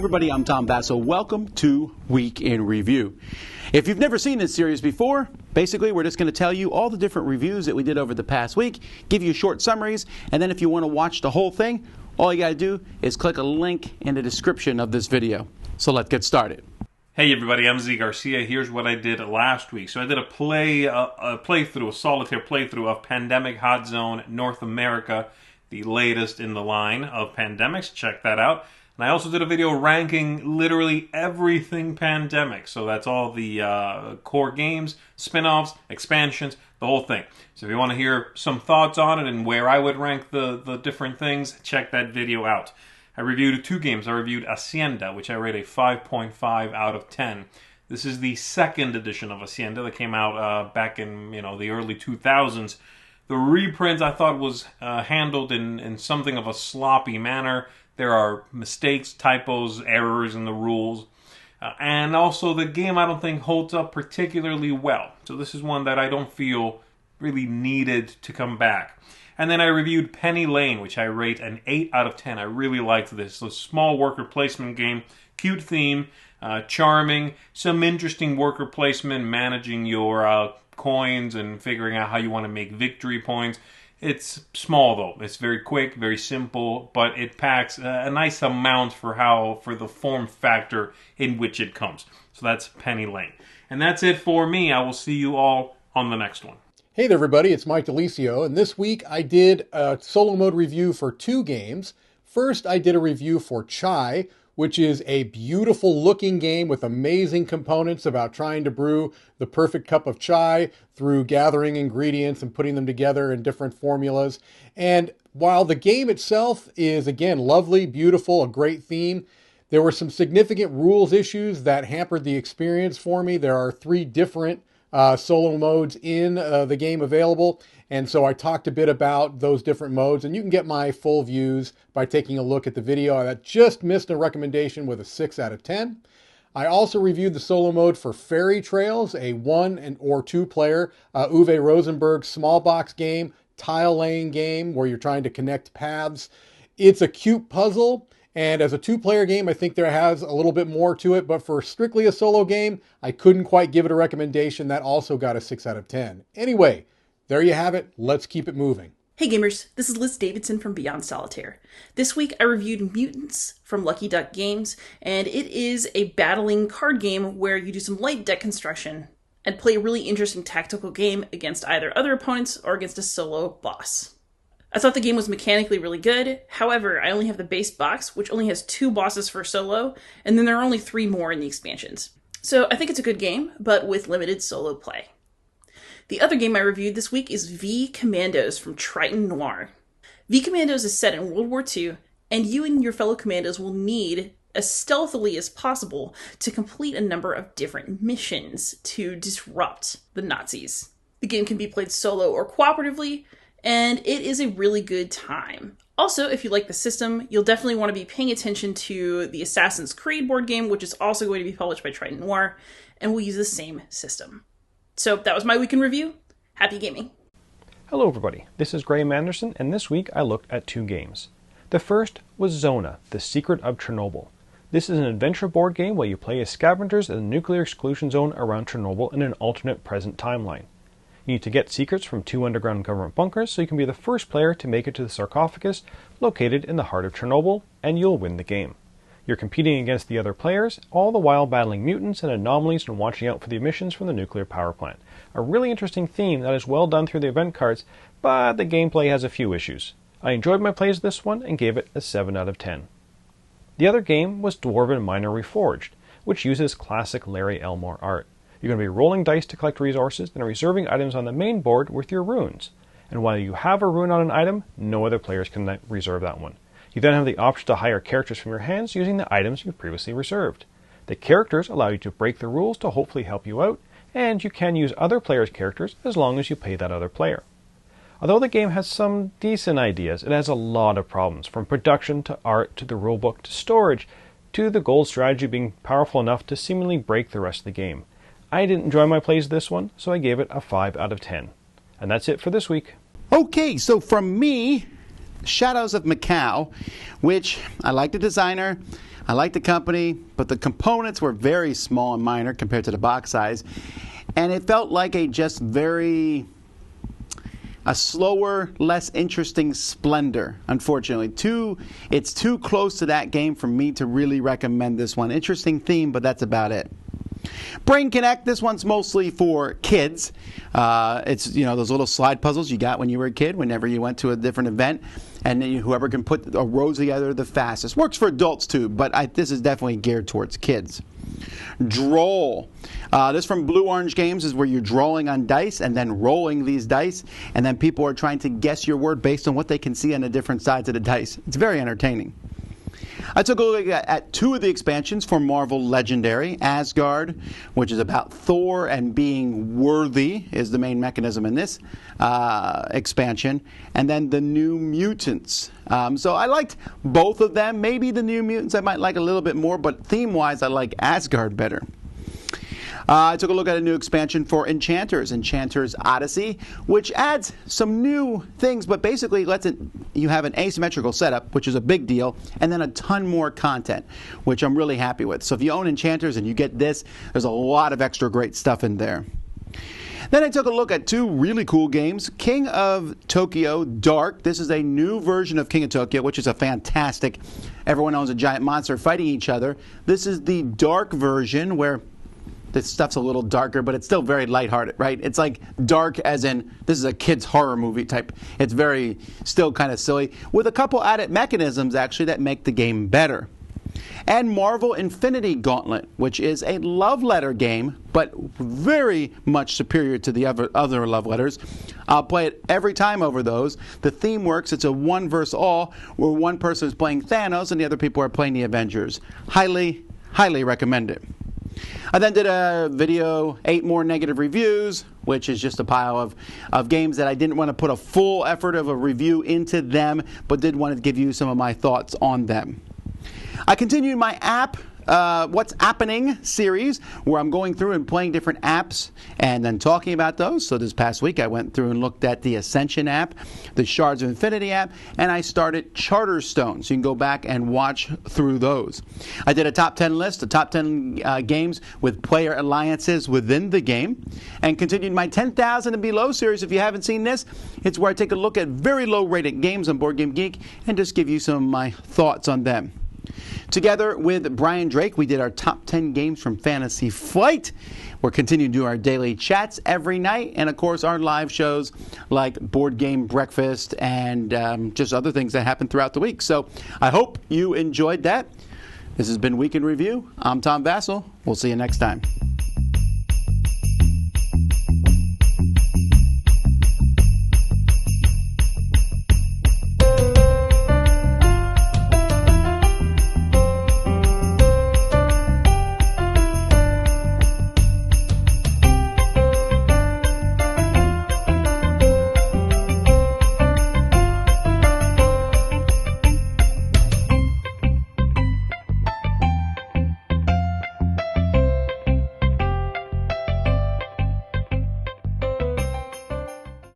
everybody, I'm Tom Vasel. Welcome to Week in Review. If you've never seen this series before, basically we're just going to tell you all the different reviews that we did over the past week, give you short summaries, and then if you want to watch the whole thing, all you got to do is click a link in the description of this video. So let's get started. Hey everybody, I'm Zee Garcia. Here's what I did last week. So I did a solitaire playthrough of Pandemic Hot Zone North America, the latest in the line of pandemics. Check that out. And I also did a video ranking literally everything Pandemic. So that's all the core games, spin-offs, expansions, the whole thing. So if you want to hear some thoughts on it and where I would rank the different things, check that video out. I reviewed two games. I reviewed Hacienda, which I rate a 5.5 out of 10. This is the second edition of Hacienda that came out back in the early 2000s. The reprint I thought was handled in something of a sloppy manner. There are mistakes, typos, errors in the rules. And also the game I don't think holds up particularly well. So this is one that I don't feel really needed to come back. And then I reviewed Penny Lane, which I rate an 8 out of 10. I really liked this. It's a small worker placement game, cute theme, charming, some interesting worker placement, managing your coins and figuring out how you want to make victory points. It's small though. It's very quick, very simple, but it packs a nice amount for the form factor in which it comes. So that's Penny Lane. And that's it for me. I will see you all on the next one. Hey there everybody, it's Mike DiLisio, and this week I did a solo mode review for two games. First, I did a review for Chai, which is a beautiful looking game with amazing components about trying to brew the perfect cup of chai through gathering ingredients and putting them together in different formulas. And while the game itself is, again, lovely, beautiful, a great theme, there were some significant rules issues that hampered the experience for me. There are 3 different solo modes in the game available, and so I talked a bit about those different modes, and you can get my full views by taking a look at the video. I just missed a recommendation with a 6 out of 10. I also reviewed the solo mode for Fairy Trails, a 1 or 2 player Uwe Rosenberg small box game, tile laying game where you're trying to connect paths. It's a cute puzzle. And as a 2-player game, I think there has a little bit more to it. But for strictly a solo game, I couldn't quite give it a recommendation. That also got a 6 out of 10. Anyway, there you have it. Let's keep it moving. Hey gamers, this is Liz Davidson from Beyond Solitaire. This week I reviewed Mutants from Lucky Duck Games, and it is a battling card game where you do some light deck construction and play a really interesting tactical game against either other opponents or against a solo boss. I thought the game was mechanically really good. However, I only have the base box, which only has 2 bosses for solo, and then there are only 3 more in the expansions. So I think it's a good game, but with limited solo play. The other game I reviewed this week is V-Commandos from Triton Noir. V-Commandos is set in World War II, and you and your fellow commandos will need, as stealthily as possible, to complete a number of different missions to disrupt the Nazis. The game can be played solo or cooperatively, and it is a really good time. Also, if you like the system, you'll definitely want to be paying attention to the Assassin's Creed board game, which is also going to be published by Triton Noir, and will use the same system. So that was my week in review. Happy gaming. Hello everybody, this is Graeme Anderson, and this week I looked at 2 games. The first was Zona, The Secret of Chernobyl. This is an adventure board game where you play as scavengers in the nuclear exclusion zone around Chernobyl in an alternate present timeline. You need to get secrets from 2 underground government bunkers so you can be the first player to make it to the sarcophagus located in the heart of Chernobyl, and you'll win the game. You're competing against the other players, all the while battling mutants and anomalies and watching out for the emissions from the nuclear power plant. A really interesting theme that is well done through the event cards, but the gameplay has a few issues. I enjoyed my plays of this one and gave it a 7 out of 10. The other game was Dwarven Minor Reforged, which uses classic Larry Elmore art. You're going to be rolling dice to collect resources and reserving items on the main board with your runes. And while you have a rune on an item, no other players can reserve that one. You then have the option to hire characters from your hands using the items you've previously reserved. The characters allow you to break the rules to hopefully help you out, and you can use other players' characters as long as you pay that other player. Although the game has some decent ideas, it has a lot of problems, from production to art to the rulebook to storage, to the gold strategy being powerful enough to seemingly break the rest of the game. I didn't enjoy my plays of this one, so I gave it a 5 out of 10. And that's it for this week. Okay, so from me, Shadows of Macao, which I like the designer. I like the company, but the components were very small and minor compared to the box size. And it felt like a slower, less interesting Splendor, unfortunately. It's too close to that game for me to really recommend this one. Interesting theme, but that's about it. Brain Connect, this one's mostly for kids. It's, those little slide puzzles you got when you were a kid, whenever you went to a different event, and then whoever can put a row together the fastest. Works for adults too, but this is definitely geared towards kids. Droll. This from Blue Orange Games is where you're drawing on dice and then rolling these dice, and then people are trying to guess your word based on what they can see on the different sides of the dice. It's very entertaining. I took a look at 2 of the expansions for Marvel Legendary. Asgard, which is about Thor and being worthy, is the main mechanism in this expansion. And then the New Mutants. So I liked both of them. Maybe the New Mutants I might like a little bit more, but theme-wise I like Asgard better. I took a look at a new expansion for Enchanters, Enchanters Odyssey, which adds some new things, but basically you have an asymmetrical setup, which is a big deal, and then a ton more content, which I'm really happy with. So if you own Enchanters and you get this, there's a lot of extra great stuff in there. Then I took a look at 2 really cool games. King of Tokyo Dark. This is a new version of King of Tokyo, which is a fantastic, everyone owns a giant monster fighting each other. This is the dark version where this stuff's a little darker, but it's still very lighthearted, right? It's like dark as in this is a kid's horror movie type. It's very still kind of silly, with a couple added mechanisms actually that make the game better. And Marvel Infinity Gauntlet, which is a love letter game, but very much superior to the other love letters. I'll play it every time over those. The theme works. It's a one versus all, where one person is playing Thanos and the other people are playing the Avengers. Highly, highly recommend it. I then did a video, 8 more negative reviews, which is just a pile of games that I didn't want to put a full effort of a review into them, but did want to give you some of my thoughts on them. I continued my What's Happening series, where I'm going through and playing different apps and then talking about those. So this past week I went through and looked at the Ascension app, the Shards of Infinity app, and I started Charterstone. So you can go back and watch through those. I did a top 10 list, the top 10 games with player alliances within the game, and continued my 10,000 and below series. If you haven't seen this, it's where I take a look at very low rated games on Board Game Geek and just give you some of my thoughts on them. Together with Brian Drake, we did our top 10 games from Fantasy Flight. We're continuing to do our daily chats every night, and of course our live shows like Board Game Breakfast and just other things that happen throughout the week. So I hope you enjoyed that. This has been Week in Review. I'm Tom Vasel. We'll see you next time.